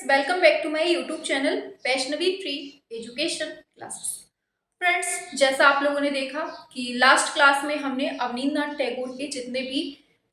Welcome back to my YouTube channel Vaishnavi tree education classes. Friends, जैसा आप लोगों ने देखा कि लास्ट क्लास में हमने अवनींद्रनाथ टैगोर के जितने भी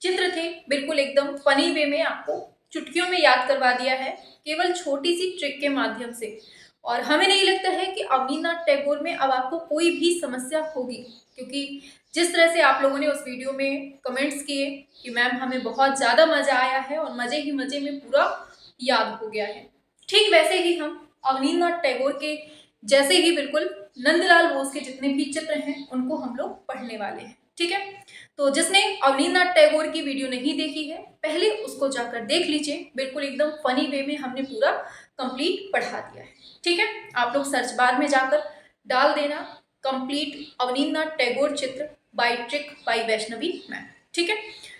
चित्र थे बिल्कुल एकदम फनी वे में आपको चुटकियों में याद करवा दिया है, केवल छोटी सी ट्रिक के माध्यम से। और हमें नहीं लगता है कि अवनींद्रनाथ टैगोर में अब आपको कोई भी समस्या होगी, क्योंकि जिस तरह से आप लोगों ने उस वीडियो में कमेंट्स किए कि मैम हमें बहुत ज़्यादा मज़ा आया है और मज़े ही मज़े में पूरा याद हो गया है, ठीक वैसे ही हम अवनींद्रनाथ टैगोर के जैसे ही बिल्कुल नंदलाल बोस के जितने भी चित्र हैं उनको हम लोग पढ़ने वाले हैं। ठीक है, तो जिसने अवनींद्रनाथ टैगोर की वीडियो नहीं देखी है पहले उसको जाकर देख लीजिए, बिल्कुल एकदम फनी वे में हमने पूरा कंप्लीट पढ़ा दिया है। ठीक है, आप लोग सर्च बार में जाकर डाल देना कंप्लीट अवनींद्रनाथ टैगोर चित्र by trick by Vaishnavi ma'am. ठीक है,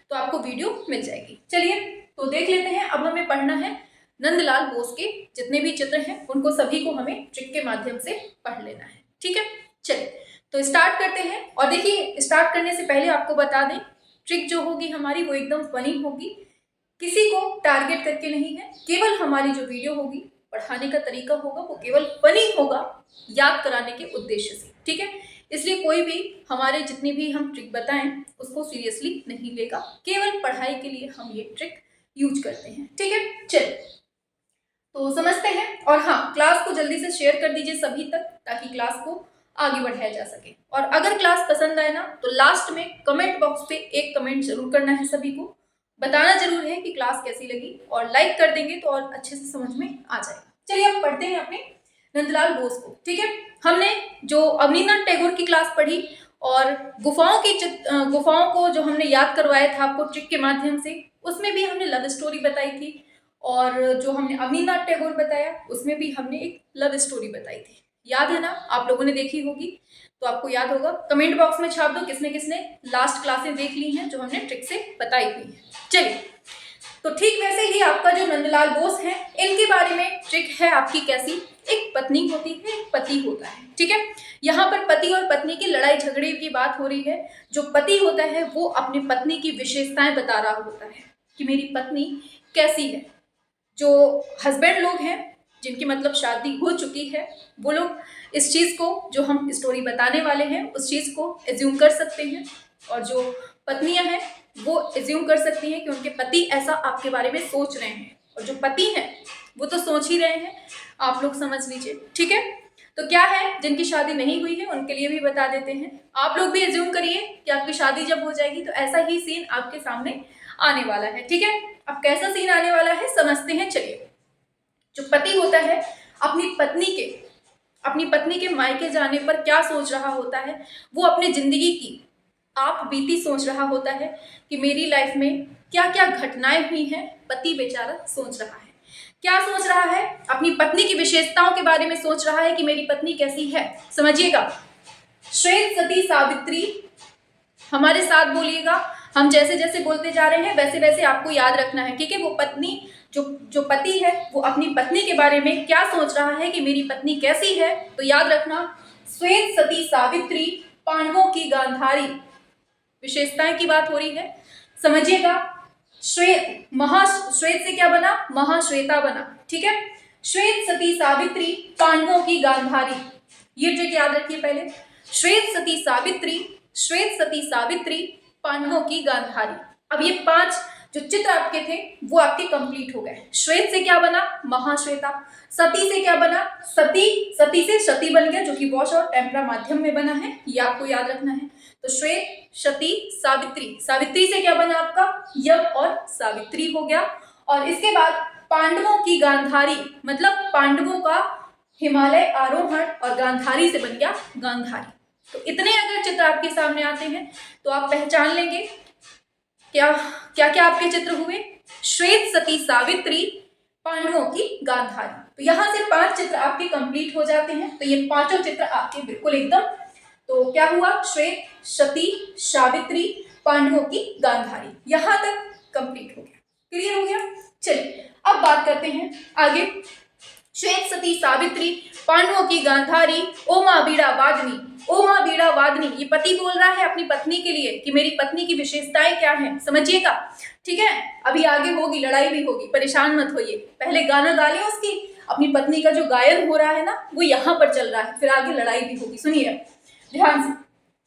तो आपको वीडियो मिल जाएगी। चलिए तो देख लेते हैं। अब हमें पढ़ना है नंदलाल बोस के जितने भी चित्र हैं उनको सभी को हमें ट्रिक के माध्यम से पढ़ लेना है। ठीक है, चलिए तो स्टार्ट करते हैं। और देखिए, स्टार्ट करने से पहले आपको बता दें, ट्रिक जो होगी हमारी वो एकदम फनी होगी, किसी को टारगेट करके नहीं है। केवल हमारी जो वीडियो होगी, पढ़ाने का तरीका होगा वो केवल फनी होगा, याद कराने के उद्देश्य से। ठीक है, इसलिए कोई भी हमारे जितनी भी हम ट्रिक बताएं उसको सीरियसली नहीं लेगा, केवल पढ़ाई के लिए हम ये ट्रिक यूज करते हैं। ठीक है, चलिए तो समझते हैं। और हाँ, क्लास को जल्दी से शेयर कर दीजिए सभी तक, ताकि क्लास को आगे बढ़ाया जा सके। और अगर क्लास पसंद आए ना तो लास्ट में कमेंट बॉक्स पे एक कमेंट जरूर करना है, सभी को बताना जरूर है कि क्लास कैसी लगी, और लाइक कर देंगे तो और अच्छे से समझ में आ जाएगा। चलिए अब पढ़ते हैं अपने नंदलाल बोस को। ठीक है, हमने जो अवनींद्रनाथ टैगोर की क्लास पढ़ी और गुफाओं को जो हमने याद करवाया था आपको ट्रिक के माध्यम से, उसमें भी हमने लव स्टोरी बताई थी। और जो हमने अवनींद्रनाथ टैगोर बताया उसमें भी हमने एक लव स्टोरी बताई थी। याद है ना, आप लोगों ने देखी होगी तो आपको याद होगा। कमेंट बॉक्स में छाप दो किसने किसने लास्ट क्लासें देख ली हैं जो हमने ट्रिक से बताई हुई है। चलिए, तो ठीक वैसे ही आपका जो नंदलाल बोस है, इनके बारे में ट्रिक है आपकी कैसी। एक पत्नी होती है, एक पति होता है। ठीक है, यहाँ पर पति और पत्नी की लड़ाई झगड़े की बात हो रही है। जो पति होता है वो अपनी पत्नी की विशेषताएं बता रहा होता है कि मेरी पत्नी कैसी है। जो हस्बैंड लोग हैं जिनकी मतलब शादी हो चुकी है, वो लोग इस चीज़ को, जो हम स्टोरी बताने वाले हैं उस चीज़ को एज्यूम कर सकते हैं। और जो पत्नियां हैं वो एज्यूम कर सकती हैं कि उनके पति ऐसा आपके बारे में सोच रहे हैं। और जो पति हैं वो तो सोच ही रहे हैं, आप लोग समझ लीजिए। ठीक है, तो क्या है, जिनकी शादी नहीं हुई है उनके लिए भी बता देते हैं। आप लोग भी एज्यूम करिए कि आपकी शादी जब हो जाएगी तो ऐसा ही सीन आपके सामने आने वाला है। ठीक है, अब कैसा सीन आने वाला है समझते हैं। चलिए, जो पति होता है अपनी पत्नी के मायके जाने पर क्या सोच रहा होता है, वो अपनी जिंदगी की आप बीती सोच रहा होता है कि मेरी लाइफ में क्या क्या घटनाएं हुई हैं। पति बेचारा सोच रहा है, क्या सोच रहा है, अपनी पत्नी की विशेषताओं के बारे में सोच रहा है कि मेरी पत्नी कैसी है। समझिएगा, श्वेत सती सावित्री, हमारे साथ बोलिएगा। हम जैसे जैसे बोलते जा रहे हैं वैसे वैसे आपको याद रखना है। ठीक है, वो पत्नी जो पति है वो अपनी पत्नी के बारे में क्या सोच रहा है कि मेरी पत्नी कैसी है, तो याद रखना श्वेत सती सावित्री, पांडवों की गांधारी, विशेषताएं की बात हो रही है। समझिएगा, श्वेत, महाश्वेत से क्या बना, महाश्वेता बना। ठीक है, श्वेत सती सावित्री, पांडवों की गांधारी, ये ट्रिक याद रखिए पहले। श्वेत सती सावित्री, श्वेत सती सावित्री, पांडवों की गांधारी। अब ये 5 जो चित्र आपके थे वो आपके कंप्लीट हो गए। श्वेत से क्या बना, महाश्वेता। सती से क्या बना, सती, सती से सती बन गया, जो कि वॉश और टेम्परा माध्यम में बना है, ये आपको याद रखना है। तो श्वेत, सती, सावित्री, सावित्री से क्या बना आपका, यम और सावित्री हो गया। और इसके बाद पांडवों की गांधारी, मतलब पांडवों का हिमालय आरोहण, और गांधारी से बन गया गांधारी। तो इतने अगर चित्र आपके सामने आते हैं तो आप पहचान लेंगे क्या क्या क्या आपके चित्र हुए। श्वेत सती सावित्री, पांडवों की गांधारी, तो यहां से 5 चित्र आपके कंप्लीट हो जाते हैं। तो ये 5 चित्र आपके बिल्कुल एकदम, तो क्या हुआ, श्वेत सती सावित्री, पांडवों की गांधारी, यहां तक कंप्लीट हो गया। क्लियर हो गया। चलिए अब बात करते हैं आगे। श्वेत सती सावित्री, पांडवों की गांधारी, ओ माँ बीड़ा वादनी। ओ माँ बीड़ा वादनी, ये पति बोल रहा है अपनी पत्नी के लिए कि मेरी पत्नी की विशेषताएं क्या हैं, समझिएगा। ठीक है, अभी आगे होगी, लड़ाई भी होगी, परेशान मत होइए। पहले गाना गा लें उसकी, अपनी पत्नी का जो गायन हो रहा है ना वो यहाँ पर चल रहा है, फिर आगे लड़ाई भी होगी, सुनिए ध्यान से।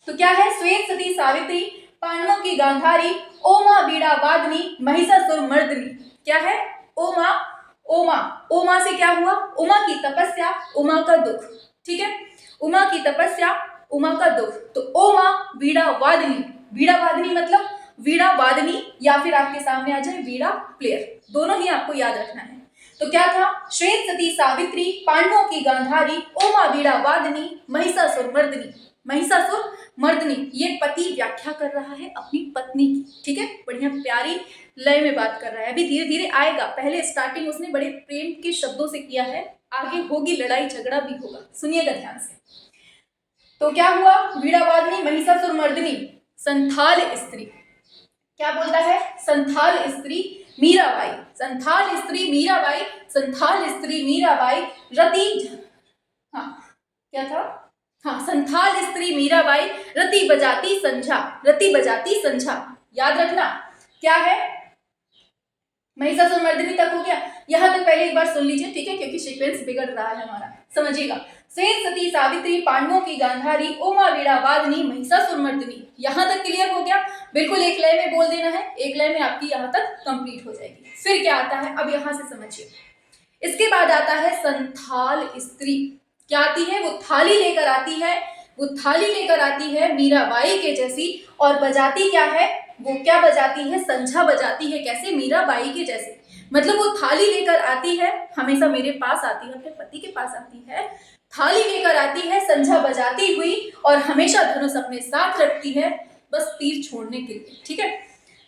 तो क्या है, श्वेत सती सावित्री, पांडवों की गांधारी, ओ माँ बीड़ा वादनी, महिषासुर मर्दनी। क्या है, ओ माँ, ओ माँ, ओ माँ से क्या हुआ, उमा की तपस्या, उमा का दुख। ठीक है, उमा की तपस्या, उमा का दुख। तो ओ माँ बीड़ा वादनी, बीड़ा वादनी मतलब वीणा वादनी, या फिर आपके सामने आ जाए वीणा प्लेयर, दोनों ही आपको याद रखना है। तो क्या था, श्वेत सती सावित्री, पांडवों की गांधारी, ओ माँ बीड़ा वादनी, महिषासुर मर्दनी। महिषासुर मर्दनी, ये पति व्याख्या कर रहा है अपनी पत्नी की। ठीक है, बढ़िया प्यारी लय में बात कर रहा है, अभी धीरे धीरे आएगा। पहले स्टार्टिंग उसने बड़े प्रेम के शब्दों से किया है, आगे होगी लड़ाई झगड़ा भी होगा, सुनिएगा ध्यान से। तो क्या हुआ, वीणावादिनी, महिषासुर मर्दिनी, संथाल स्त्री। क्या बोलता है, संथाल स्त्री मीराबाई, संथाल स्त्री मीराबाई, संथाल स्त्री मीराबाई, रति, हाँ क्या था, हाँ संथाल स्त्री मीराबाई, रति बजाती संझा, रति बजाती संझा, याद रखना। क्या है, महिषासुर मर्दिनी तक हो गया, यहां तक पहले एक बार सुन लीजिए, ठीक है, क्योंकि सीक्वेंस बिगड़ रहा है हमारा, समझिएगा। श्वेत सती सावित्री, पांडवों की गांधारी, ओमा वीणा वादनी, महिषासुर मर्दिनी, यहां तक क्लियर हो गया। बिल्कुल एक लय में बोल देना है, एक लय में आपकी यहां तक कंप्लीट हो जाएगी। फिर क्या आता है, अब यहां से समझिए। इसके बाद आता है संथाल स्त्री। क्या आती है, वो थाली लेकर आती है, वो थाली लेकर आती है मीराबाई के जैसी, और बजाती क्या है, वो क्या बजाती है, संझा बजाती है। कैसे, मीराबाई के जैसे, मतलब वो थाली लेकर आती है, हमेशा मेरे पास आती है, अपने पति के पास आती है, थाली लेकर आती है संझा बजाती हुई, और हमेशा धनुष अपने साथ रखती है, बस तीर छोड़ने के लिए। ठीक है,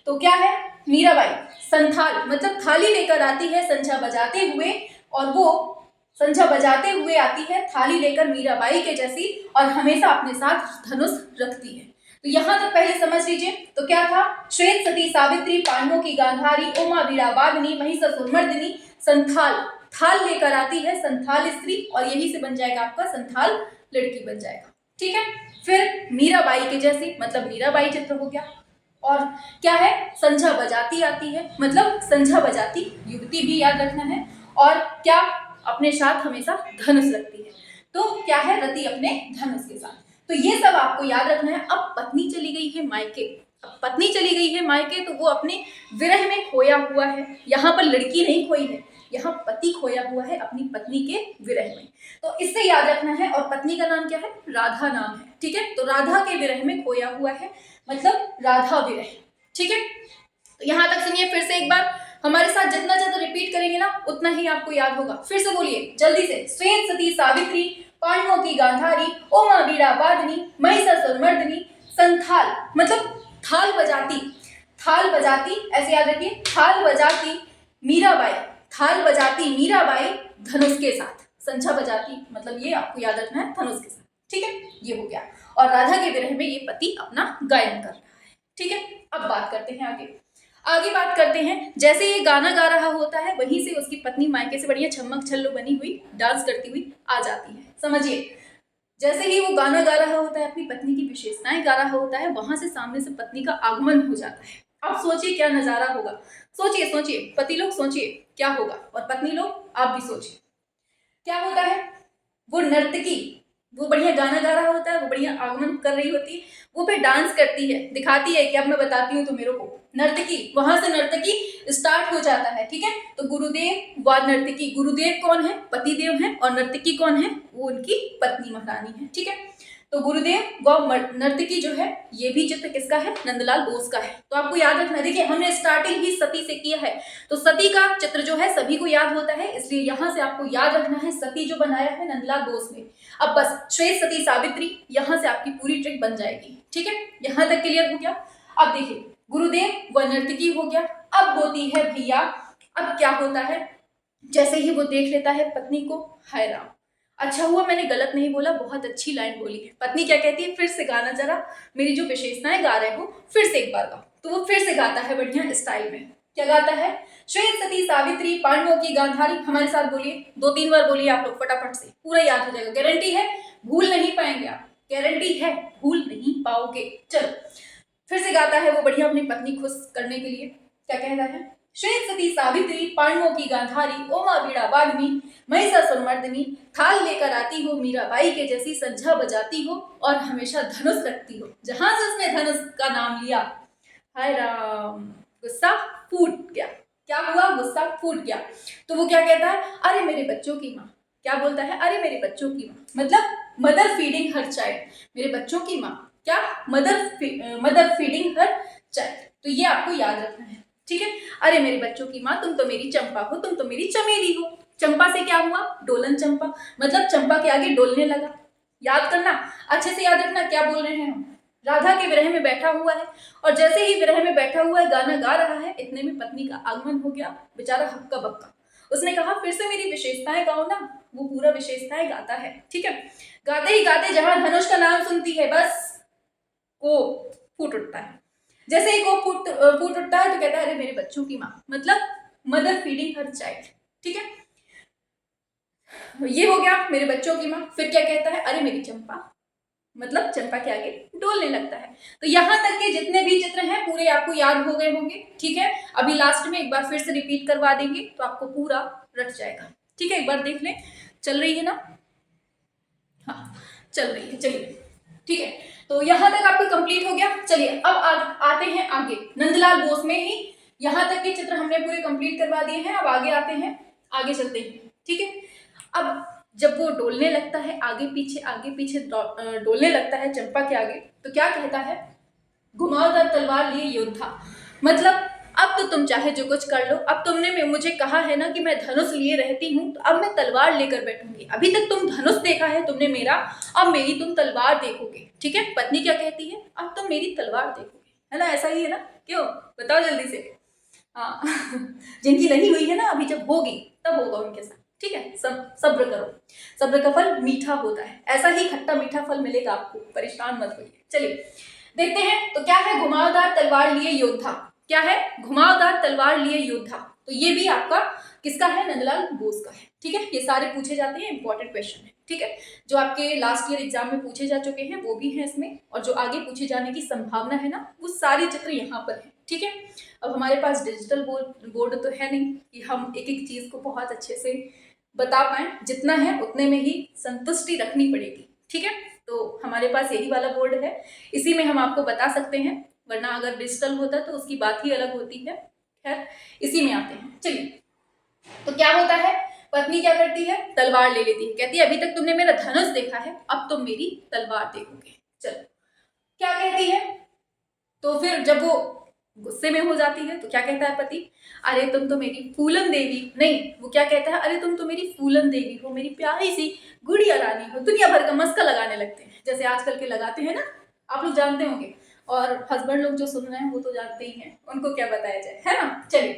तो क्या है, मीराबाई संथाल मतलब थाली लेकर आती है संझा बजाते हुए, और वो संझा बजाते हुए आती है थाली लेकर मीराबाई के जैसी, और हमेशा अपने साथ धनुष रखती है। तो यहां तक पहले समझ लीजिए। तो क्या था, श्वेत सती सावित्री, पांडवों की गांधारी, ओमा वीणा वादनी, महिषासुर मर्दिनी, संथाल, थाल लेकर आती है संथाल स्त्री, और यही से बन जाएगा आपका संथाल लड़की बन जाएगा। ठीक है, फिर मीराबाई के जैसी मतलब मीराबाई चित्र हो गया, और क्या है, संझा बजाती आती है मतलब संझा बजाती युवती भी याद रखना है, और क्या अपने साथ हमेशा धनुष रखती है। तो क्या है, रति अपने धनुष के साथ। तो ये सब आपको याद रखना है। अब पत्नी चली गई है मायके, अब पत्नी चली गई है मायके, तो वो अपने विरह में खोया हुआ है। यहाँ पर लड़की नहीं खोई है, यहाँ पति खोया हुआ है अपनी पत्नी के विरह में। तो इससे याद रखना है, और पत्नी का नाम क्या है, राधा नाम है। ठीक है, तो राधा के विरह में खोया हुआ है, मतलब राधा विरह। ठीक है, तो यहाँ तक सुनिए फिर से एक बार, हमारे साथ जितना ज्यादा रिपीट करेंगे ना उतना ही आपको याद होगा। फिर से बोलिए जल्दी से, श्वेत सती सावित्री, पांडवों की गांधारी, ओमा वीणा वादनी, महिषासुर मर्दिनी, संथाल मतलब थाल बजाती, थाल बजाती, ऐसे याद रखिए, थाल बजाती मीराबाई, थाल बजाती मीराबाई धनुष के साथ, संझा बजाती मतलब ये आपको याद रखना है धनुष के साथ। ठीक है, ये हो गया, और राधा के विरह में ये पति अपना गायन कर रहा है। ठीक है, अब बात करते हैं आगे, आगे बात करते हैं। जैसे ये गाना गा रहा होता है, वहीं से उसकी पत्नी मायके से बढ़िया छम्मक छल्लो बनी हुई डांस करती हुई आ जाती है। समझिए, जैसे ही वो गाना गा रहा होता है, अपनी पत्नी की विशेषताएं गा रहा होता है, वहां से सामने से पत्नी का आगमन हो जाता है। अब सोचिए क्या नजारा होगा, सोचिए सोचिए, पति लोग सोचिए क्या होगा, और पत्नी लोग आप भी सोचिए क्या होता है। वो नर्तकी, वो बढ़िया गाना गा रहा होता है, वो बढ़िया आगमन कर रही होती है, वो फिर डांस करती है, दिखाती है कि अब मैं बताती हूँ तो मेरे को, नर्तकी, वहां से नर्तकी स्टार्ट हो जाता है। ठीक है, तो गुरुदेव व नर्तकी, गुरुदेव कौन है, पतिदेव है, और नर्तकी कौन है, वो उनकी पत्नी महारानी है। ठीक है, तो गुरुदेव व नर्तकी जो है, ये भी चित्र किसका है, नंदलाल बोस का है। तो आपको याद रखना, देखिए हमने स्टार्टिंग ही सती से किया है, तो सती का चित्र जो है सभी को याद होता है, इसलिए यहां से आपको याद रखना है सती जो बनाया है नंदलाल बोस ने। अब बस श्वेत सती सावित्री, यहां से आपकी पूरी ट्रिक बन जाएगी। ठीक है, यहां तक क्लियर हो गया। अब देखिए, गुरुदेव व नर्तकी हो गया, अब होती है भैया, अब क्या होता है, जैसे ही वो देख लेता है पत्नी को, हाय राम, अच्छा हुआ मैंने गलत नहीं बोला, बहुत अच्छी लाइन बोली। पत्नी क्या कहती है, फिर से गाना जरा, मेरी जो विशेषताएं गा रहे हो फिर से एक बार गाओ। तो वो फिर से गाता है बढ़िया स्टाइल में, क्या गाता है? श्वेत सती सावित्री पांडवों की गांधारी। हमारे साथ बोलिए, 2-3 बार बोलिए आप लोग फटाफट से, पूरा याद हो जाएगा। गारंटी है भूल नहीं पाएंगे आप, गारंटी है भूल नहीं पाओगे। चलो फिर से गाता है वो बढ़िया अपनी पत्नी खुश करने के लिए। क्या कहता है? श्वेत सती सावित्री पांडवों की गांधारी, ओमा बीड़ा वाग्मी महिषासुरमर्दिनी, थाल लेकर आती हो मीराबाई के जैसी, संझा बजाती हो और हमेशा धनुष रखती हो। जहां से उसने धनुष का नाम लिया, हाय राम, गुस्सा फूट गया। क्या हुआ? गुस्सा फूट गया। तो वो क्या कहता है? अरे मेरे बच्चों की माँ। क्या बोलता है? अरे मेरे बच्चों की माँ, मतलब मदर फीडिंग हर चाइल्ड, मेरे बच्चों की माँ। क्या? Mother feeding her child. तो ये आपको याद रखना है, ठीक है। अरे मेरे बच्चों की माँ, तुम तो मेरी चंपा हो, तुम तो मेरी चमेली हो। चंपा से क्या हुआ? डोलन चंपा, मतलब चंपा के आगे डोलने लगा। याद करना, अच्छे से याद रखना क्या बोल रहे हैं हम। राधा के विरह में बैठा हुआ है और जैसे ही विरह में बैठा हुआ है, गाना गा रहा है, इतने में पत्नी का आगमन हो गया। बेचारा हक्का बक्का, उसने कहा फिर से मेरी विशेषताएं गाओ ना। वो पूरा विशेषताएं गाता है, ठीक है। गाते ही गाते जहां धनुष का नाम सुनती है, बस को फूट उठता है। जैसे ही को फूट उठता है तो कहता है अरे मेरे बच्चों की माँ, मतलब मदर फीडिंग हर चाइल्ड, ठीक है। ये हो गया मेरे बच्चों की माँ। फिर क्या कहता है? अरे मेरी चंपा, मतलब चंपा के आगे डोलने लगता है। तो यहां तक के जितने भी चित्र हैं पूरे आपको याद हो गए होंगे, ठीक है। अभी लास्ट में एक बार फिर से रिपीट करवा देंगे तो आपको पूरा रट जाएगा, ठीक है। एक बार देख लें, चल रही है ना? हाँ चल रही है, चलिए ठीक है। तो यहां तक आपको कंप्लीट हो गया। चलिए अब आते हैं आगे। नंदलाल बोस में ही यहां तक के चित्र हमने पूरे कंप्लीट करवा दिए हैं। अब आगे आते हैं, आगे चलते हैं, ठीक है। अब जब वो डोलने लगता है आगे पीछे डोलने लगता है चंपा के आगे, तो क्या कहता है? घुमावदार तलवार लिए योद्धा, मतलब अब तो तुम चाहे जो कुछ कर लो। अब तुमने मुझे कहा है ना कि मैं धनुष लिए रहती हूँ, तो अब मैं तलवार लेकर बैठूंगी। अभी तक तुम धनुष देखा है तुमने मेरा, अब मेरी तुम तलवार देखोगे, ठीक है। पत्नी क्या कहती है? अब तुम मेरी तलवार देखोगे, है ना? ऐसा ही है ना? क्यों बताओ जल्दी से। हाँ जिनकी लगी हुई है ना, अभी जब होगी तब होगा उनके साथ, ठीक है। सब्र करो, सब्र का फल मीठा होता है। ऐसा ही खट्टा मीठा फल मिलेगा आपको, परेशान मत होइए। चलिए देखते हैं तो क्या है? घुमावदार तलवार लिए योद्धा। क्या है? घुमावदार तलवार लिए योद्धा। तो ये भी आपका किसका है? नंदलाल बोस का है, ठीक है। ये सारे पूछे जाते हैं, इंपॉर्टेंट क्वेश्चन है, ठीक है। जो आपके लास्ट ईयर एग्जाम में पूछे जा चुके हैं वो भी है इसमें, और जो आगे पूछे जाने की संभावना है ना, वो सारे चित्र यहाँ पर है, ठीक है। अब हमारे पास डिजिटल बोर्ड तो है नहीं कि हम एक एक चीज को बहुत अच्छे से बता पाए। जितना है उतने में ही संतुष्टि रखनी पड़ेगी, ठीक है। तो हमारे पास यही वाला बोर्ड है, इसी में हम आपको बता सकते हैं, वरना अगर डिजिटल होता तो उसकी बात ही अलग होती है। खैर इसी में आते हैं। चलिए तो क्या होता है? पत्नी क्या करती है? तलवार ले लेती है। कहती है अभी तक तुमने मेरा धनुष देखा है, अब तुम मेरी तलवार देखोगे। चलो क्या कहती है? तो फिर जब वो गुस्से में हो जाती है तो क्या कहता है पति? अरे तुम तो मेरी फूलन देवी, नहीं वो क्या कहता है? अरे तुम तो मेरी फूलन देवी हो, मेरी प्यारी सी गुड़िया रानी हो। दुनिया भर का मस्का लगाने लगते हैं, जैसे आजकल के लगाते हैं ना, आप लोग जानते होंगे। और हस्बैंड लोग जो सुन रहे हैं वो तो जानते ही हैं, उनको क्या बताया जाए, है ना। चलिए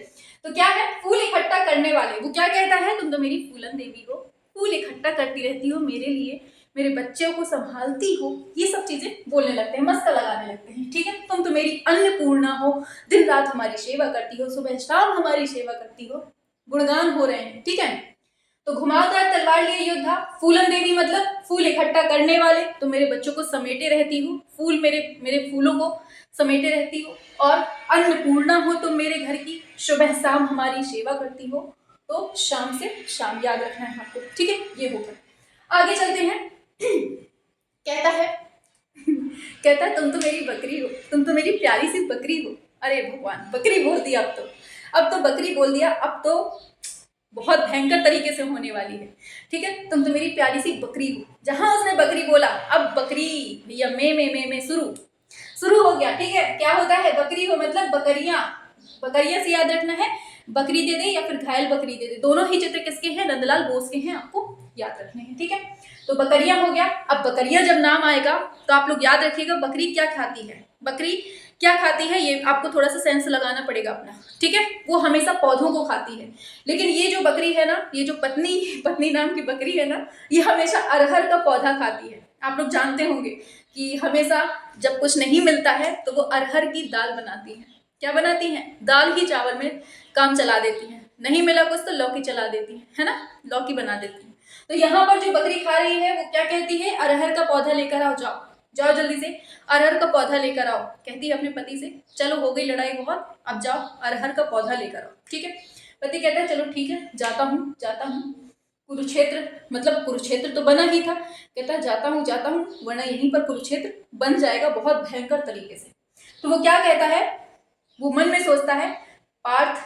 तो क्या है? फूल इकट्ठा करने वाले। वो क्या कहता है? तुम तो मेरी फूलन देवी हो, फूल इकट्ठा करती रहती हो मेरे लिए, मेरे बच्चों को संभालती हो, ये सब चीजें बोलने लगते हैं, मस्का लगाने लगते हैं, ठीक है। तुम तो मेरी अन्नपूर्णा हो, दिन रात हमारी सेवा करती हो, सुबह शाम हमारी सेवा करती हो, गुणगान हो रहे हैं, ठीक है। तो घुमावदार तलवार लिए योद्धा, फूलन देवी मतलब फूल इकट्ठा करने वाले, तो मेरे बच्चों को समेटे रहती हो, फूल मेरे फूलों को समेटे रहती हो, और अन्नपूर्णा हो तुम मेरे घर की, सुबह शाम हमारी सेवा करती हो। तो शाम से शाम याद रखना है आपको, ठीक है। ये होगा। आगे चलते हैं। कहता है कहता है तुम तो मेरी बकरी हो, तुम तो मेरी प्यारी सी बकरी हो। अरे भगवान, बकरी बोल दिया अब तो बकरी बोल दिया, अब तो बहुत भयंकर तरीके से होने वाली है, ठीक है। तुम तो मेरी प्यारी सी बकरी हो। जहां उसने बकरी बोला, अब बकरी भैया में शुरू हो गया, ठीक है। क्या होता है? बकरी हो मतलब बकरियां से याद रखना है, बकरी दे दे या फिर घायल बकरी दे दे, दोनों ही चित्र किसके हैं? नंदलाल बोस के हैं, आपको याद रखने हैं, ठीक है। तो बकरियां हो गया। अब बकरियां जब नाम आएगा तो आप लोग याद रखिएगा बकरी क्या खाती है। बकरी क्या खाती है ये आपको थोड़ा सा सेंस लगाना पड़ेगा अपना, ठीक है। वो हमेशा पौधों को खाती है, लेकिन ये जो बकरी है ना, ये जो पत्नी नाम की बकरी है ना, ये हमेशा अरहर का पौधा खाती है। आप लोग जानते होंगे कि हमेशा जब कुछ नहीं मिलता है तो वो अरहर की दाल बनाती है, क्या बनाती हैं, दाल ही चावल में काम चला देती हैं। नहीं मिला कुछ तो लौकी चला देती है ना, लौकी बना देती हैं। तो यहाँ पर जो बकरी खा रही है वो क्या कहती है, अरहर का पौधा लेकर आओ, जाओ जाओ जल्दी से अरहर का पौधा लेकर आओ। कहती है अपने पति से, चलो हो गई लड़ाई बहुत, अब जाओ अरहर का पौधा लेकर आओ। ठीक है, पति कहता है चलो ठीक है जाता हूँ। कुरुक्षेत्र, मतलब कुरुक्षेत्र तो बना ही था, कहता है जाता हूँ वरना यहीं पर कुरुक्षेत्र बन जाएगा बहुत भयंकर तरीके से। तो वो क्या कहता है, वो मन में सोचता है, पार्थ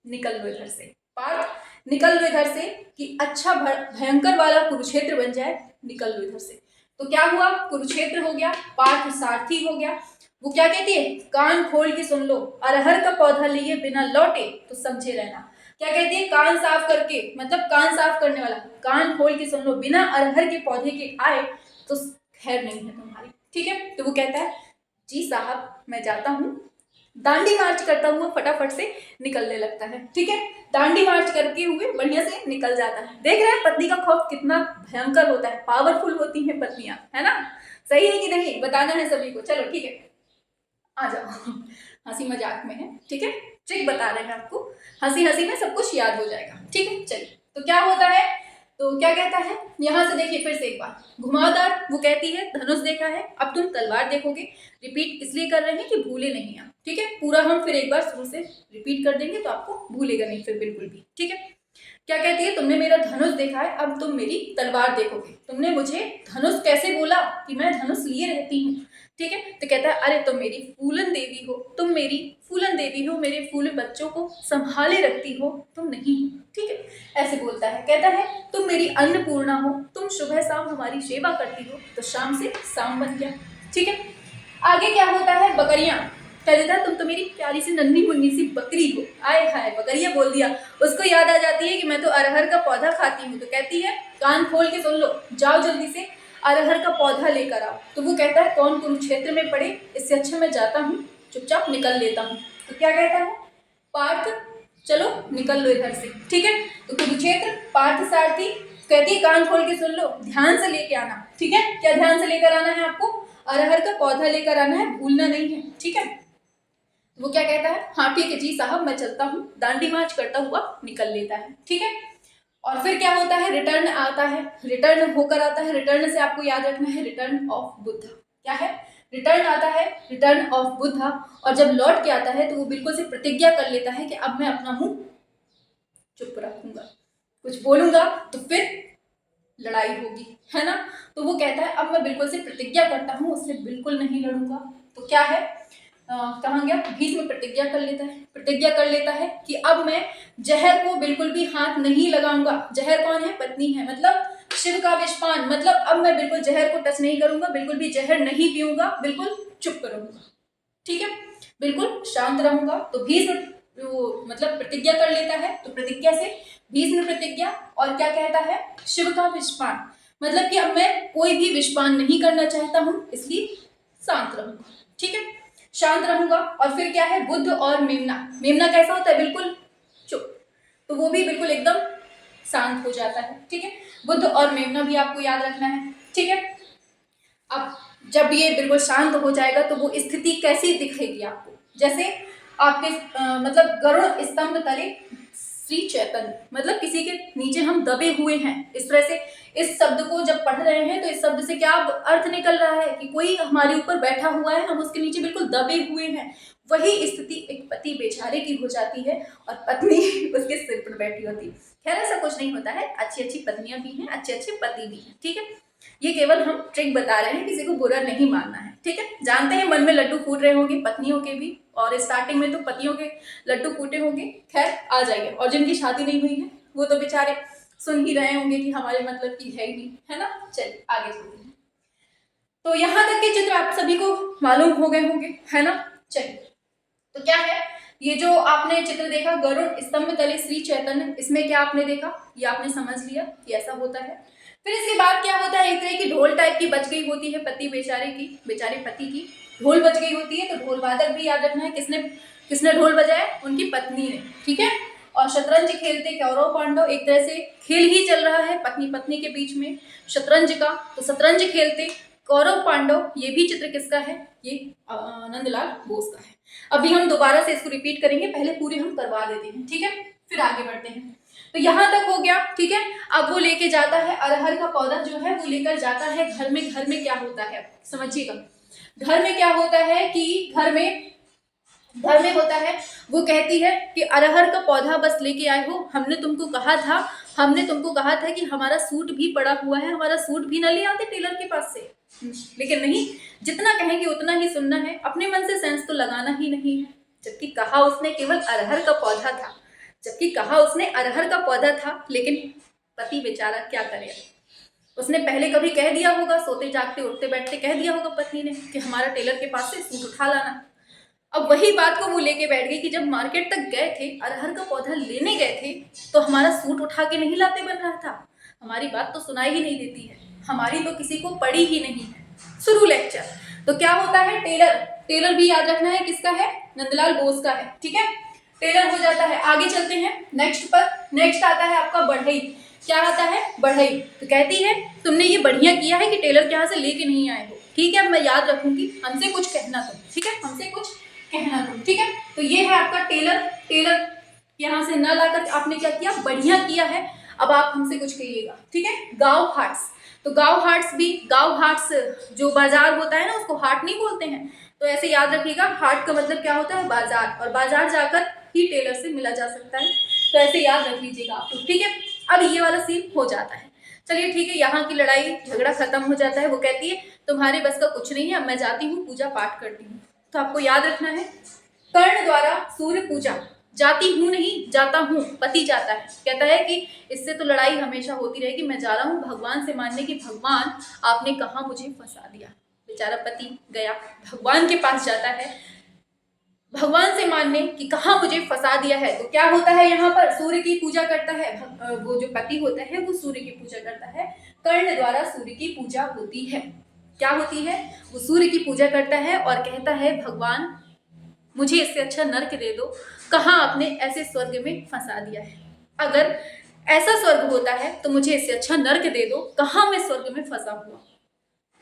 निकल लो इधर से, पार्थ निकल लो इधर से, कि अच्छा भयंकर वाला कुरुक्षेत्र बन जाए, निकल लो इधर से। तो क्या हुआ, कुरुक्षेत्र हो गया, पार्थ सारथी हो गया। वो क्या कहती है, कान खोल के सुन लो, अरहर का पौधा लिए बिना लौटे तो समझे रहना। क्या कहती है, कान साफ करके, मतलब कान साफ करने वाला, कान खोल के सुन लो, बिना अरहर के पौधे के आए तो खैर नहीं है तुम्हारी। ठीक है, तो वो कहता है जी साहब मैं जाता हूँ, दांडी मार्च करता हुआ फटाफट से निकलने लगता है। ठीक है, दांडी मार्च करके हुए बढ़िया से निकल जाता है। देख रहे हैं पत्नी का खौफ कितना भयंकर होता है, पावरफुल होती हैं पत्नियां, है ना। सही है कि नहीं, बताना है सभी को। चलो ठीक है, आ जाओ, हंसी मजाक में है, ठीक है, ट्रिक बता रहे हैं आपको, हंसी हंसी में सब कुछ याद हो जाएगा। ठीक है, चलिए तो क्या होता है, तो क्या कहता है, यहां से देखिए फिर से एक बार घुमावदार। वो कहती है धनुष देखा है, अब तुम तलवार देखोगे। रिपीट इसलिए कर रहे हैं कि भूले नहीं आप। ठीक है, पूरा हम फिर एक बार शुरू से रिपीट कर देंगे तो आपको भूलेगा नहीं फिर बिल्कुल भी। ठीक है, क्या कहती है, तुमने मेरा धनुष देखा है, अब तुम मेरी तलवार देखोगे। तुमने मुझे धनुष कैसे बोला कि मैं धनुष लिए रहती हूँ। ठीक है, तो कहता है अरे तुम मेरी फूलन देवी हो, तुम मेरी फूलन देवी हो, मेरे फूले बच्चों को संभाले रखती हो, तुम नहीं हो। ठीक है, ऐसे बोलता है। कहता है तुम मेरी अन्नपूर्णा हो, तुम सुबह शाम हमारी सेवा करती हो, तो शाम से शाम बन गया। ठीक है, आगे क्या होता है, बकरियां। कह देता तुम तो मेरी प्यारी सी नन्ही मुन्नी सी बकरी हो। आए हाय, बकरिया बोल दिया। उसको याद आ जाती है कि मैं तो अरहर का पौधा खाती हूँ। तो कहती है कान खोल के सुन लो, जाओ जल्दी से अरहर का पौधा लेकर आओ। तो वो कहता है कौन कुरुक्षेत्र में पड़े, इससे अच्छा मैं जाता हूँ, चुपचाप निकल लेता हूँ। तो क्या कहता है, पार्थ चलो निकल लो इधर से। ठीक है, तो कुरुक्षेत्र, पार्थ सारथी। कहती है कान खोल के सुन लो, ध्यान से लेके आना। ठीक है, क्या ध्यान से लेकर आना है आपको, अरहर का पौधा लेकर आना है, भूलना नहीं है। ठीक है, वो क्या कहता है, हाँ ठीक है जी साहब मैं चलता हूँ, दांडी मार्च करता हुआ निकल लेता है। ठीक है, और फिर क्या होता है, रिटर्न आता है, रिटर्न होकर आता है। रिटर्न से आपको याद रखना है, रिटर्न ऑफ बुद्धा। क्या है, रिटर्न आता है, रिटर्न ऑफ बुद्धा। और जब लौट के आता है तो वो बिल्कुल से प्रतिज्ञा कर लेता है कि अब मैं अपना मुंह चुप रखूंगा, कुछ बोलूंगा तो फिर लड़ाई होगी, है ना। तो वो कहता है अब मैं बिल्कुल से प्रतिज्ञा करता हूँ, उससे बिल्कुल नहीं लड़ूंगा। तो क्या है, कहाँ गया, भीष्म प्रतिज्ञा कर लेता है, प्रतिज्ञा कर लेता है कि अब मैं जहर को बिल्कुल भी हाथ नहीं लगाऊंगा। जहर कौन है, पत्नी है, मतलब शिव का विषपान, मतलब अब मैं बिल्कुल जहर को टच नहीं करूंगा, बिल्कुल भी जहर नहीं पीऊंगा, बिल्कुल चुप रहूंगा। ठीक है, बिल्कुल शांत रहूंगा। तो भीष्म वो मतलब प्रतिज्ञा कर लेता है। तो प्रतिज्ञा से भीष्म प्रतिज्ञा, और क्या कहता है, शिव का विषपान, मतलब कि अब मैं कोई भी विषपान नहीं करना चाहता हूँ, इसलिए शांत रहूंगा। ठीक है, शांत रहूंगा। और फिर क्या है, बुद्ध और मेमना। मेमना कैसा होता है, बिल्कुल चुप, तो वो भी बिल्कुल एकदम शांत हो जाता है। ठीक है, बुद्ध और मेमना भी आपको याद रखना है। ठीक है, अब जब ये बिल्कुल शांत हो जाएगा तो वो स्थिति कैसी दिखेगी आपको, जैसे आपके मतलब गरुड़ स्तंभ तले श्री चैतन्य, मतलब किसी के नीचे हम दबे हुए हैं। इस तरह से इस शब्द को जब पढ़ रहे हैं तो इस शब्द से क्या अर्थ निकल रहा है कि कोई हमारे ऊपर बैठा हुआ है, हम उसके नीचे बिल्कुल दबे हुए हैं। वही स्थिति एक पति बेचारे की हो जाती है और पत्नी उसके सिर पर बैठी होती है। खैर ऐसा कुछ नहीं होता है, अच्छी अच्छी पत्नियां भी हैं, अच्छे अच्छे पति भी हैं। ठीक है, ये केवल हम ट्रिक बता रहे हैं, किसी को बुरा नहीं मानना है। ठीक है, जानते हैं मन में लड्डू फूट रहे होंगे पत्नियों के भी, और स्टार्टिंग में तो पतियों के लड्डू फूटे होंगे। खैर आ जाइए, और जिनकी शादी नहीं हुई है वो तो बेचारे सुन ही रहे होंगे कि हमारे मतलब की है ही नहीं, है ना। चलिए आगे चलते हैं। तो यहाँ तक के चित्र आप सभी को मालूम हो गए होंगे, है ना। चलिए, तो क्या है, ये जो आपने चित्र देखा गरुड़ स्तंभ तले श्री चैतन्य, इसमें क्या आपने देखा, ये आपने समझ लिया कि ऐसा होता है। फिर इसके बाद क्या होता है, एक तरह की ढोल टाइप की बज गई होती है पति बेचारे की, बेचारे पति की ढोल बज गई होती है। तो ढोल वादक भी याद रखना है, किसने किसने ढोल बजाया, उनकी पत्नी ने। ठीक है, और शतरंज खेलते कौरव पांडव, एक तरह से खेल ही चल रहा है पत्नी पत्नी के बीच में शतरंज का। तो शतरंज खेलते कौरव पांडव, ये भी चित्र किसका है? ये नंदलाल बोस का है। अभी हम दोबारा से इसको रिपीट करेंगे, पहले पूरे हम करवा देते हैं, ठीक है, फिर आगे बढ़ते हैं। तो यहाँ तक हो गया, ठीक है। अब वो लेके जाता है अरहर का पौधा जो है वो लेकर जाता है घर में। घर में क्या होता है समझिएगा, घर में क्या होता है कि घर में होता है, वो कहती है कि अरहर का पौधा बस लेके आए हो, हमने तुमको कहा था कि हमारा सूट भी पड़ा हुआ है, हमारा सूट भी ना ले आते टेलर के पास से। लेकिन नहीं, जितना कहेंगे उतना ही सुनना है, अपने मन से सेंस तो लगाना ही नहीं है। जबकि कहा उसने केवल अरहर का पौधा था, लेकिन पति बेचारा क्या करे। उसने पहले कभी कह दिया होगा, सोते जागते उठते बैठते कह दिया होगा पत्नी ने कि हमारा टेलर के पास से सूट उठा लाना। अब वही बात को वो लेके बैठ गई कि जब मार्केट तक गए थे, अरहर का पौधा लेने गए थे, तो हमारा सूट उठा के नहीं लाते बन रहा था, हमारी बात तो सुनाई ही नहीं देती है, हमारी तो किसी को पड़ी ही नहीं है। शुरू लेक्चर। तो क्या होता है, टेलर भी याद रखना है किसका है, नंदलाल बोस का है, ठीक है। टेलर हो जाता है, आगे चलते हैं नेक्स्ट पर। नेक्स्ट आता है आपका बढ़ई। क्या आता है, बढ़ई। तो कहती है तुमने ये बढ़िया किया है कि टेलर के यहाँ से लेके नहीं आए हो, ठीक है, मैं याद रखूंगी, हमसे कुछ कहना तुम, ठीक है, हमसे कुछ कहना तुम, ठीक है। तो ये है आपका टेलर यहाँ से न लाकर आपने क्या किया, बढ़िया किया है, अब आप हमसे कुछ कहिएगा, ठीक है। गांव हाट्स। तो गांव हाट्स जो बाजार होता है ना, उसको हाट नहीं बोलते हैं, तो ऐसे याद रखिएगा, हाट का मतलब क्या होता है, बाजार, और बाजार जाकर ही टेलर से मिला जा सकता है, तो ऐसे याद रख लीजिएगा आप लोग, ठीक है। अब ये वाला सीन हो जाता है, चलिए ठीक है, यहाँ की लड़ाई झगड़ा खत्म हो जाता है। वो कहती है तुम्हारे बस का कुछ नहीं है, अब मैं जाती हूँ, पूजा पाठ करती हूँ। तो आपको याद रखना है, कर्ण द्वारा सूर्य पूजा, जाती हूँ नहीं जाता हूँ, पति जाता है, कहता है कि इससे तो लड़ाई हमेशा होती रहेगी, मैं जा रहा हूँ भगवान से मानने की, भगवान आपने कहा मुझे फंसा दिया। बेचारा पति गया भगवान के पास जाता है, भगवान से मानने की कहा मुझे फंसा दिया है। तो क्या होता है, यहाँ पर सूर्य की पूजा करता है, वो जो पति होता है वो सूर्य की पूजा करता है, कर्ण द्वारा सूर्य की पूजा होती है। क्या होती है, वो सूर्य की पूजा करता है और कहता है भगवान मुझे इससे अच्छा नर्क दे दो, कहाँ आपने ऐसे स्वर्ग में फंसा दिया है, अगर ऐसा स्वर्ग होता है तो मुझे इससे अच्छा नर्क दे दो, कहाँ मैं स्वर्ग में फंसा हुआ।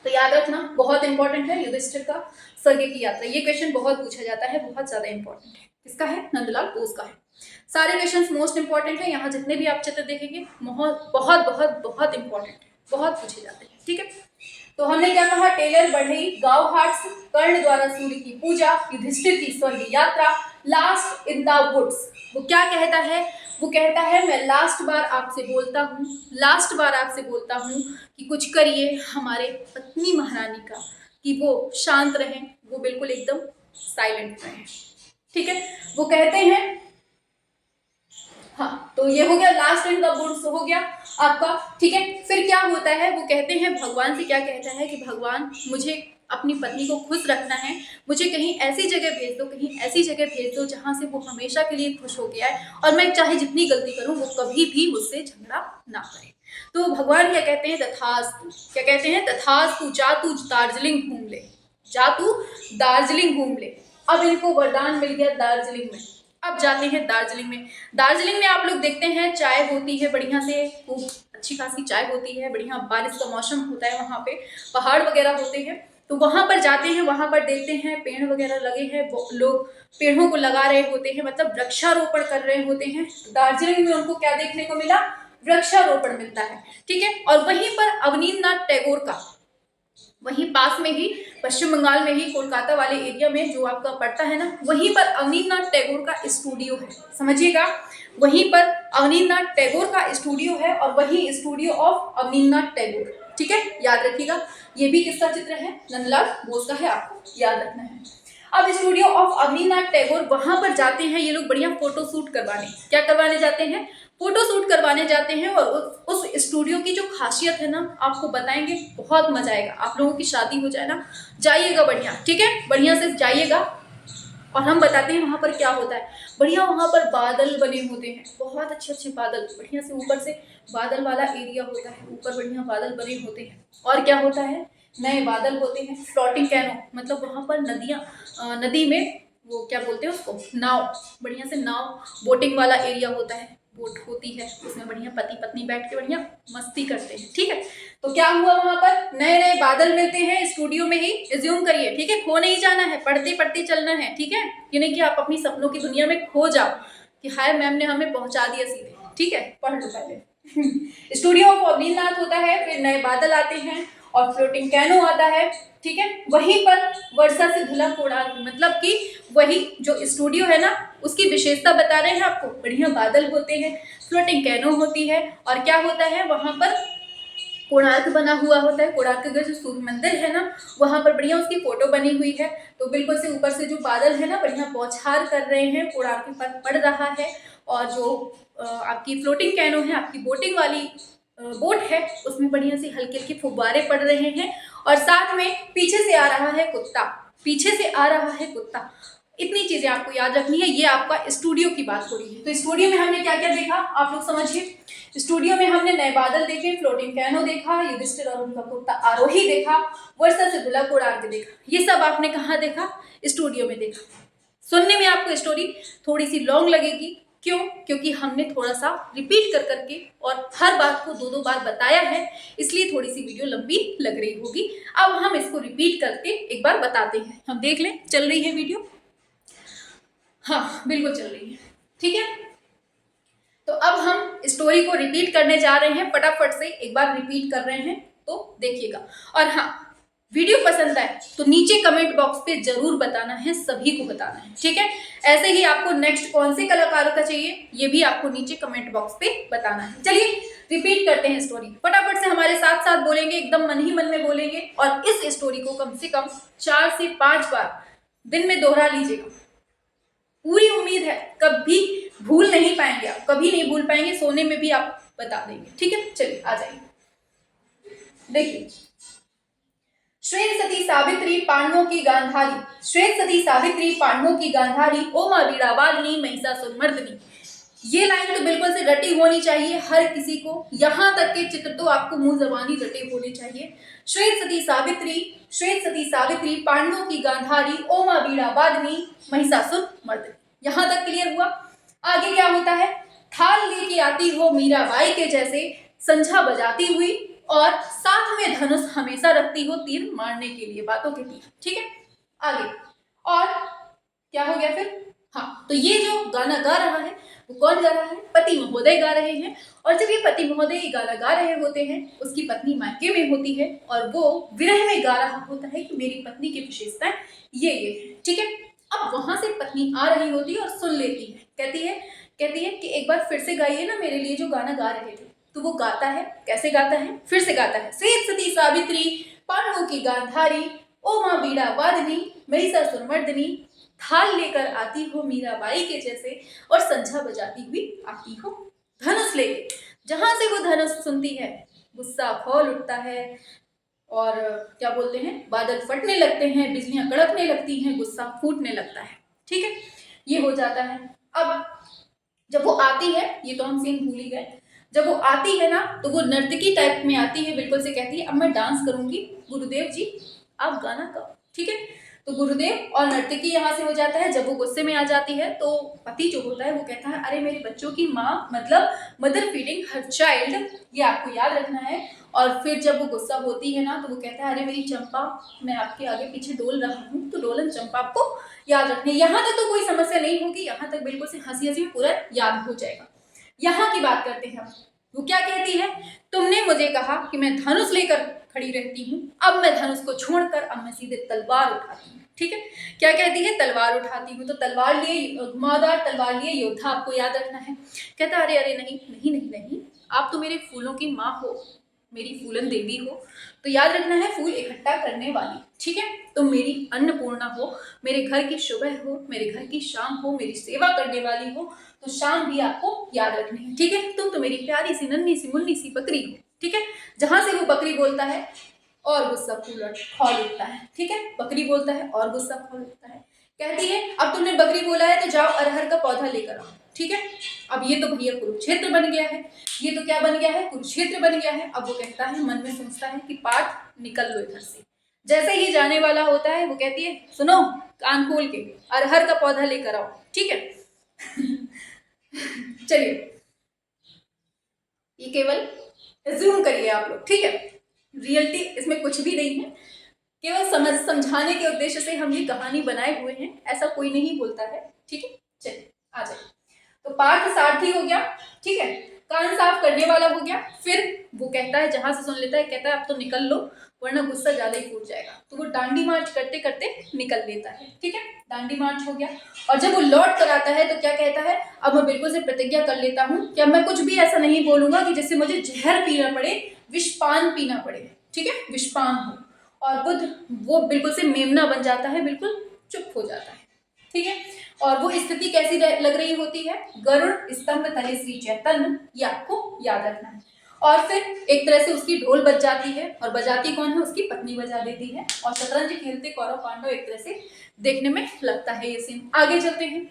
तो याद रखना, बहुत इंपॉर्टेंट है युधिष्ठिर का स्वर्ग की यात्रा। ये क्वेश्चन बहुत पूछा जाता है, बहुत ज्यादा इंपॉर्टेंट है। किसका है, नंदलाल बोस का है। सारे क्वेश्चंस मोस्ट इंपॉर्टेंट है, यहाँ जितने भी आप चित्र देखेंगे बहुत बहुत बहुत बहुत इंपॉर्टेंट है, बहुत पूछे जाते हैं, ठीक है। तो हमने क्या कहा, टेलर, बढ़ई, गांव हाट्स, कर्ण द्वारा सूर्य की पूजा, युधिष्ठिर की स्वर्ग यात्रा, लास्ट इन द वुड्स। वो क्या कहता है, वो कहता है मैं लास्ट बार आपसे बोलता हूँ कि कुछ करिए हमारे पत्नी महारानी का, कि वो शांत रहें, वो बिल्कुल एकदम साइलेंट रहें, ठीक है। वो कहते हैं, हाँ, तो ये हो गया लास्ट इन द वुड्स हो गया आपका, ठीक है। फिर क्या होता है, वो कहते हैं भगवान से, क्या कहता है कि भगवान मुझे अपनी पत्नी को खुश रखना है, मुझे कहीं ऐसी जगह भेज दो जहाँ से वो हमेशा के लिए खुश हो गया है, और मैं चाहे जितनी गलती करूँ वो कभी भी मुझसे झगड़ा ना करे। तो भगवान क्या कहते हैं, तथास्तु, जा तू दार्जिलिंग घूम ले। अब इनको वरदान मिल गया दार्जिलिंग में। अब जाते हैं दार्जिलिंग में आप लोग देखते हैं चाय होती है बढ़िया से, खूब अच्छी खासी चाय होती है, बढ़िया बारिश का मौसम होता है, वहाँ पे पहाड़ वगैरह होते हैं, तो वहाँ पर जाते हैं, वहाँ पर देखते हैं पेड़ वगैरह लगे हैं, लोग पेड़ों को लगा रहे होते हैं, मतलब वृक्षारोपण कर रहे होते हैं। दार्जिलिंग में उनको क्या देखने को मिला, वृक्षारोपण मिलता है, ठीक है। और वहीं पर अवनींद्रनाथ टैगोर का, वहीं पास में ही पश्चिम बंगाल में ही कोलकाता वाले एरिया में जो आपका पड़ता है ना, वहीं पर अवनींद्रनाथ टैगोर का स्टूडियो है, समझिएगा, वहीं पर अवनींद्रनाथ टैगोर का स्टूडियो है, और वही स्टूडियो ऑफ अवनींद्रनाथ टैगोर, ठीक है, याद रखिएगा। ये भी किसका चित्र है, नंदलाल बोस का है, आपको याद रखना है। अब स्टूडियो ऑफ अवनींद्रनाथ टैगोर, वहां पर जाते हैं ये लोग बढ़िया फोटो शूट करवाने, क्या करवाने जाते हैं, फोटो शूट करवाने जाते हैं, और उस स्टूडियो की जो खासियत है ना, आपको बताएंगे, बहुत मजा आएगा। आप लोगों की शादी हो जाए ना, जाइएगा बढ़िया, ठीक है, बढ़िया से जाइएगा, और हम बताते हैं वहाँ पर क्या होता है। बढ़िया वहाँ पर बादल बने होते हैं, बहुत अच्छे अच्छे बादल, बढ़िया से ऊपर से बादल वाला एरिया होता है, ऊपर बढ़िया बादल बने होते हैं, और क्या होता है, नए बादल होते हैं, फ्लोटिंग कैनो, मतलब वहाँ पर नदी में वो क्या बोलते हैं उसको, नाव, बढ़िया से नाव, बोटिंग वाला एरिया होता है, बोट होती है, उसमें बढ़िया पति पत्नी बैठ के बढ़िया मस्ती करते हैं। ठीक है, तो क्या हुआ वहां पर नए नए बादल मिलते हैं स्टूडियो में ही, एज्यूम करिए। ठीक है, खो नहीं जाना है, पढ़ते पढ़ते चलना है। ठीक है, ये नहीं कि आप अपनी सपनों की दुनिया में खो जाओ कि हाय मैम ने हमें पहुंचा दिया सीधे। ठीक है, पढ़ लो पहले। स्टूडियो ऑफ अमरीनाथ होता है, फिर नए बादल आते हैं और फ्लोटिंग कैनो आता है। ठीक है, वहीं पर वर्षा से धुला कोणार्क, मतलब कि वही जो स्टूडियो है ना उसकी विशेषता बता रहे हैं आपको। बढ़िया बादल होते हैं, फ्लोटिंग कैनो होती है, और क्या होता है वहां पर कोणार्क बना हुआ होता है। कोणार्क का जो सूर्य मंदिर है ना वहां पर बढ़िया उसकी फोटो बनी हुई है। तो बिल्कुल से ऊपर से जो बादल है ना बढ़िया बौछार कर रहे हैं, कोणार्क पर पड़ रहा है। और जो आपकी फ्लोटिंग कैनो है, आपकी बोटिंग वाली बोट है, उसमें बढ़िया से हल्के हल्के फुब्बारे पड़ रहे हैं। और साथ में पीछे से आ रहा है कुत्ता, पीछे से आ रहा है कुत्ता। इतनी चीजें आपको याद रखनी है। ये आपका स्टूडियो की बात हो रही है। तो स्टूडियो में हमने क्या क्या देखा आप लोग समझिए। स्टूडियो में हमने नए बादल देखे, फ्लोटिंग कैनो देखा, युधिष्ठिर और उनका कुत्ता आरोही देखा, वर्षा से धुला कोणार्क देखा। ये सब आपने कहाँ देखा? स्टूडियो में देखा। सुनने में आपको स्टोरी थोड़ी सी लॉन्ग लगेगी, क्यों? क्योंकि हमने थोड़ा सा रिपीट कर करके और हर बात को दो दो बार बताया है, इसलिए थोड़ी सी वीडियो लंबी लग रही होगी। अब हम इसको रिपीट करके एक बार बताते हैं। हम देख लें, चल रही है वीडियो? हाँ बिल्कुल चल रही है। ठीक है, तो अब हम स्टोरी को रिपीट करने जा रहे हैं। फटाफट से एक बार रिपीट कर रहे हैं तो देखिएगा। और हाँ, वीडियो पसंद आए तो नीचे कमेंट बॉक्स पे जरूर बताना है, सभी को बताना है। ठीक है, ऐसे ही आपको नेक्स्ट कौन से कलाकारों का चाहिए ये भी आपको नीचे कमेंट बॉक्स पे बताना है। चलिए रिपीट करते हैं स्टोरी। फटाफट से हमारे साथ साथ बोलेंगे, एकदम मन ही मन में बोलेंगे। और इस स्टोरी को कम से कम 4 से 5 बार दिन में दोहरा लीजिएगा। पूरी उम्मीद है कभी भूल नहीं पाएंगे आप, कभी नहीं भूल पाएंगे, सोने में भी आप बता देंगे। ठीक है, चलिए आ जाइए। देखिए, श्वेत सती सावित्री पांडवों की गांधारी, श्वेत सती सावित्री पांडवों की गांधारी, ओ मां वीणावादिनी महिषासुरमर्दिनी। ये लाइन तो बिल्कुल से रटी होनी चाहिए हर किसी को, यहां तक के चित्र तो आपको मुंह जबानी रटे होने चाहिए। श्वेत सती सावित्री, श्वेत सती सावित्री पांडवों की गांधारी, ओ मां वीणावादिनी महिषासुरमर्दिनी। यहां तक क्लियर हुआ? आगे क्या होता है? थाल लेके आती हो मीराबाई के जैसे, संझा बजाती हुई, और साथ में धनुष हमेशा रखती हो तीर मारने के लिए, बातों के तीर। ठीक है, आगे और क्या हो गया फिर? हाँ, तो ये जो गाना गा रहा है वो कौन गा रहा है? पति महोदय गा रहे हैं। और जब ये पति महोदय गाना गा रहे होते हैं, उसकी पत्नी मायके में होती है और वो विरह में गा रहा होता है कि मेरी पत्नी की विशेषताएं ये है। ठीक है, अब वहां से पत्नी आ रही होती है और सुन लेती है, कहती है कि एक बार फिर से गाइए ना मेरे लिए जो गाना गा रहे थे। तो वो गाता है, कैसे गाता है? फिर से गाता है, श्वेत सती सावित्री पांडवों की गांधारी, ओ मां वीणावादिनी महिषासुरमर्दिनी, थाल लेकर आती हो मीराबाई के जैसे, और संझा बजाती हुई आती हो धनुष लेके। जहां से वो धनुष सुनती है गुस्सा खौल उठता है, और क्या बोलते हैं, बादल फटने लगते हैं, बिजलियां कड़कने लगती हैं, गुस्सा फूटने लगता है। ठीक है, ये हो जाता है। अब जब वो आती है, ये तो हम सीन भूल ही गए, जब वो आती है ना तो वो नर्तकी टाइप में आती है, बिल्कुल से कहती है अब मैं डांस करूंगी, गुरुदेव जी आप गाना गाओ। ठीक है, तो गुरुदेव और नर्तकी यहाँ से हो जाता है। जब वो गुस्से में आ जाती है तो पति जो होता है वो कहता है अरे मेरे बच्चों की माँ, मतलब मदर फीडिंग हर चाइल्ड, ये आपको याद रखना है। और फिर जब वो गुस्सा होती है ना तो वो कहता है अरे मेरी चंपा, मैं आपके आगे पीछे डोल रहा हूँ, तो डोलन चंपा आपको याद रखनी है। यहाँ तक तो कोई समस्या नहीं होगी, यहाँ तक बिल्कुल से हंसी हंसी में पूरा याद हो जाएगा। यहाँ की बात करते हैं हम। वो क्या कहती है? तुमने मुझे कहा कि मैं धनुष लेकर खड़ी रहती हूँ, अब मैं धनुष को छोड़कर अब मैं सीधे तलवार उठाती हूँ। ठीक है, क्या कहती है? तलवार उठाती हूँ। तो तलवार लिए, घुमावदार तलवार लिए योद्धा आपको याद रखना है। कहता अरे अरे नहीं नहीं नहीं नहीं, आप तो मेरे फूलों की माँ हो, मेरी फूलन देवी हो, तो याद रखना है फूल इकट्ठा करने वाली। ठीक है, तो मेरी अन्नपूर्णा हो, मेरे घर की सुबह हो, मेरे घर की शाम हो, मेरी सेवा करने वाली हो, तो शाम भी आपको याद रखनी है। ठीक है, तुम तो मेरी प्यारी सी नन्ही सी मुन्नी सी बकरी हो। ठीक है, जहां से वो बकरी बोलता है और गुस्सा खौल उठता है। ठीक है, बकरी बोलता है और गुस्सा खौल उठता है। कहती है अब तुमने बकरी बोला है तो जाओ अरहर का पौधा लेकर आओ। ठीक है, अब ये तो भैया कुरुक्षेत्र बन गया है, ये तो क्या बन गया है? कुरुक्षेत्र बन गया है। अब वो कहता है, मन में सोचता है कि पार्थ निकल लो इधर से। जैसे ही जाने वाला होता है वो कहती है सुनो, कान खोल के अरहर का पौधा लेकर आओ। ठीक है चलिए, ये केवल एज्यूम करिए आप लोग, ठीक है। रियलिटी इसमें कुछ भी नहीं है, केवल समझाने के उद्देश्य से हम ये कहानी बनाए हुए हैं, ऐसा कोई नहीं बोलता है, ठीक है। चलिए आ जाइए। तो पार्थ सारथी हो गया, ठीक है, कान साफ करने वाला हो गया। फिर वो कहता है, जहां से सुन लेता है, कहता है अब तो निकल लो वरना गुस्सा ज्यादा ही फूट जाएगा। तो वो डांडी मार्च करते करते निकल लेता है, ठीक है, डांडी मार्च हो गया। और जब वो लौट कर आता है तो क्या कहता है, अब मैं बिल्कुल से प्रतिज्ञा कर लेता हूँ कि अब मैं कुछ भी ऐसा नहीं बोलूंगा कि जिससे मुझे जहर पीना पड़े, विषपान पीना पड़े, ठीक है, विषपान हो। और बुद्ध वो बिल्कुल से मेमना बन जाता है, बिल्कुल चुप हो जाता है, ठीक है। और वो स्थिति कैसी लग रही होती है, गरुड़ स्तंभ तले श्री चैतन्य, ये आपको याद रखना है। और फिर एक तरह से उसकी ढोल बज जाती है, और बजाती कौन है, उसकी पत्नी बजा देती है। और शतरंज खेलते कौरव पांडव एक तरह से देखने में लगता है ये सीन। आगे चलते हैं।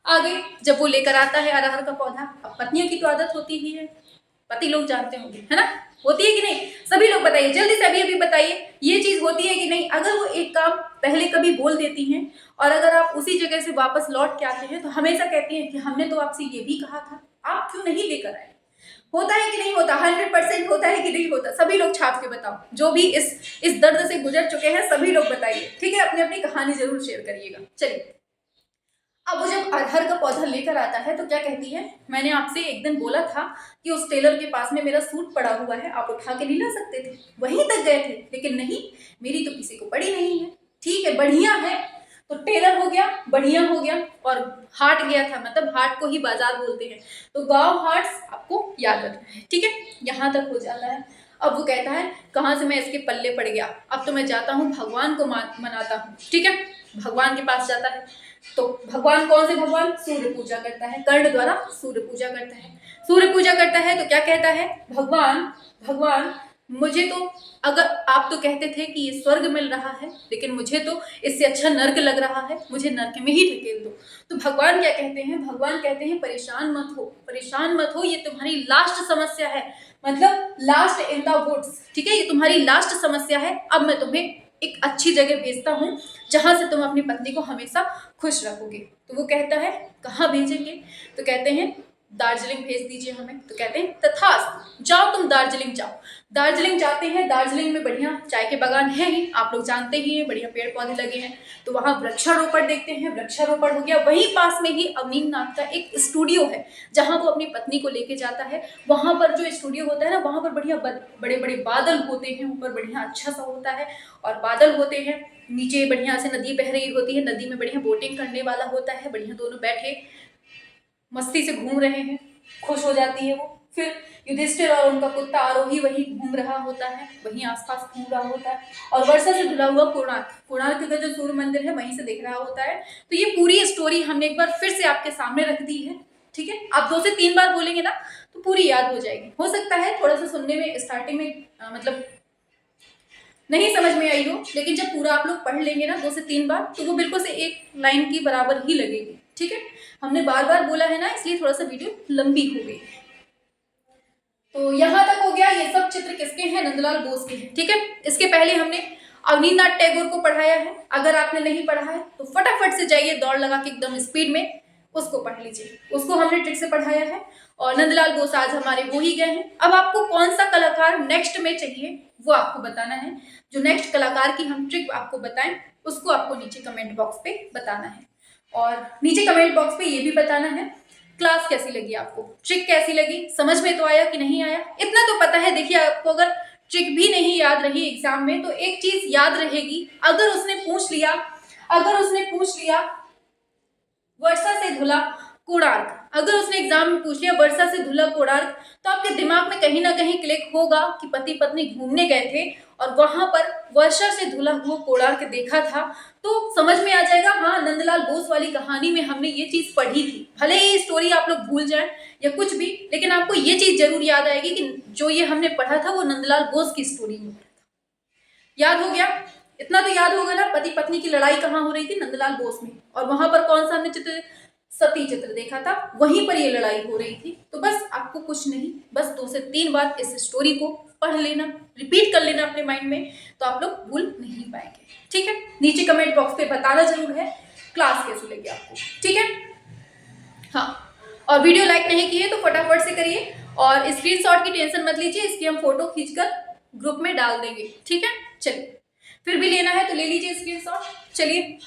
आगे जब वो लेकर आता है अरहर का पौधा, अब पत्नियों की तो आदत होती ही है, पति लोग जानते होंगे, है ना, होती है कि नहीं, सभी लोग बताइए जल्दी से, अभी अभी बताइए, ये चीज होती है कि नहीं। अगर वो एक काम पहले कभी बोल देती हैं और अगर आप उसी जगह से वापस लौट के आते हैं तो हमेशा कहती हैं कि हमने तो आपसे ये भी कहा था, आप क्यों नहीं लेकर आए। होता है कि नहीं होता, 100% होता है कि नहीं होता, सभी लोग छाप के बताओ, जो भी इस दर्द से गुजर चुके हैं सभी लोग बताइए, ठीक है, अपनी अपनी कहानी जरूर शेयर करिएगा। चलिए, अब वो जब अरहर का पौधा लेकर आता है तो क्या कहती है, मैंने आपसे एक दिन बोला था कि उस टेलर के पास में मेरा सूट पड़ा हुआ है, आप उठा के नहीं ला सकते थे, वहीं तक गए थे, लेकिन नहीं, मेरी तो किसी को पड़ी नहीं है, ठीक है, बढ़िया है। तो टेलर हो गया, बढ़िया हो गया, और हाट गया था, मतलब हाट को ही बाजार बोलते हैं, तो गांव हाट आपको याद रखना है, ठीक है, यहाँ तक हो जाता है। अब वो कहता है, कहाँ से मैं इसके पल्ले पड़ गया, अब तो मैं जाता हूँ भगवान को मनाता हूँ, ठीक है, भगवान के पास जाता है। तो भगवान कौन से भगवान, सूर्य पूजा करता है, कर्ण द्वारा सूर्य पूजा करता है, सूर्य पूजा करता है। तो क्या कहता है, भगवान मुझे तो, अगर आप तो कहते थे कि ये स्वर्ग मिल रहा है, लेकिन मुझे तो इससे अच्छा नर्क लग रहा है, मुझे नर्क में ही ढकेल दो। तो भगवान क्या कहते हैं, भगवान कहते हैं परेशान मत हो, परेशान मत हो, ये तुम्हारी लास्ट समस्या है, मतलब लास्ट इन द वुड्स, ठीक है, ये तुम्हारी लास्ट समस्या है। अब मैं तुम्हें एक अच्छी जगह भेजता हूँ जहां से तुम अपनी पत्नी को हमेशा खुश रखोगे। तो वो कहता है, कहाँ भेजेंगे, तो कहते हैं दार्जिलिंग भेज दीजिए हमें। तो कहते हैं तथास्तु, जाओ तुम दार्जिलिंग जाओ। दार्जिलिंग जाते हैं, दार्जिलिंग में बढ़िया चाय के बागान है ही, आप लोग जानते ही हैं, बढ़िया पेड़ पौधे लगे हैं। तो वहाँ वृक्षारोपण देखते हैं, वृक्षारोपण हो गया। वहीं पास में ही अवनींद्रनाथ का एक स्टूडियो है जहाँ वो अपनी पत्नी को लेके जाता है। वहाँ पर जो स्टूडियो होता है ना, वहाँ पर बढ़िया बड़े बड़े बादल होते हैं, ऊपर बढ़िया अच्छा सा होता है और बादल होते हैं, नीचे बढ़िया से नदी बह रही होती है, नदी में बढ़िया बोटिंग करने वाला होता है, बढ़िया दोनों बैठे मस्ती से घूम रहे हैं, खुश हो जाती है वो। फिर युधिष्ठिर और उनका कुत्ता आरोही वहीं घूम रहा होता है, वहीं आसपास घूम रहा होता है, और वर्षा से धुला हुआ कोणार्क का जो सूर्य मंदिर है वहीं से दिख रहा होता है। तो ये पूरी स्टोरी हमने एक बार फिर से आपके सामने रख दी है, ठीक है। आप 2 से 3 बार बोलेंगे ना तो पूरी याद हो जाएगी। हो सकता है थोड़ा सा सुनने में स्टार्टिंग में मतलब नहीं समझ में आई हो, लेकिन जब पूरा आप लोग पढ़ लेंगे ना 2 से 3 बार, तो वो बिल्कुल से एक लाइन की बराबर ही लगेगी, ठीक है। हमने बार बार बोला है ना, इसलिए थोड़ा सा वीडियो लंबी हो गई। तो यहाँ तक हो गया। ये सब चित्र किसके हैं, नंदलाल बोस के हैं, ठीक है। इसके पहले हमने अवनींद्रनाथ टैगोर को पढ़ाया है। अगर आपने नहीं पढ़ा है तो फटाफट से जाइए, दौड़ लगा के एकदम स्पीड में उसको पढ़ लीजिए, उसको हमने ट्रिक से पढ़ाया है। और नंदलाल बोस आज हमारे हो ही गए हैं। अब आपको कौन सा कलाकार नेक्स्ट में चाहिए वो आपको बताना है। जो नेक्स्ट कलाकार की हम ट्रिक आपको बताएं उसको आपको नीचे कमेंट बॉक्स पे बताना है। और नीचे कमेंट बॉक्स पे ये भी बताना है क्लास कैसी लगी आपको, ट्रिक कैसी लगी, समझ में तो आया कि नहीं आया। इतना तो पता है, देखिए आपको अगर ट्रिक भी नहीं याद रही एग्जाम में तो एक चीज याद रहेगी, अगर उसने पूछ लिया वर्षा से धुला कोणार्क, अगर उसने एग्जाम में पूछ लिया वर्षा से धुला कोणार्क, तो आपके दिमाग में कहीं ना कहीं क्लिक होगा कि पति पत्नी घूमने गए थे और वहां पर वर्षा से धुला हुआ कोणार्क देखा था। तो समझ में आ जाएगा, हाँ नंदलाल बोस वाली कहानी में हमने ये चीज पढ़ी थी। भले ही स्टोरी आप लोग भूल जाए या कुछ भी, लेकिन आपको ये चीज जरूर याद आएगी कि जो ये हमने पढ़ा था वो नंदलाल बोस की स्टोरी में पढ़ा था। याद हो गया, इतना तो याद होगा ना। पति पत्नी की लड़ाई कहाँ हो रही थी, नंदलाल बोस में, और वहां पर कौन सा हमने चित्र, सती चित्र देखा था, वहीं पर ये लड़ाई हो रही थी। तो बस आपको कुछ नहीं, बस 2 से 3 बार इस स्टोरी को पढ़ लेना, रिपीट कर लेना अपने माइंड में, तो आप लोग भूल नहीं पाएंगे, ठीक है। नीचे कमेंट बॉक्स पे बताना जरूर है क्लास कैसी लगी आपको, ठीक है। हाँ, और वीडियो लाइक नहीं की है तो फटाफट से करिए और स्क्रीनशॉट की टेंशन मत लीजिए, इसकी हम फोटो खींचकर ग्रुप में डाल देंगे, ठीक है। चलिए, फिर भी लेना है तो ले लीजिए स्क्रीनशॉट। चलिए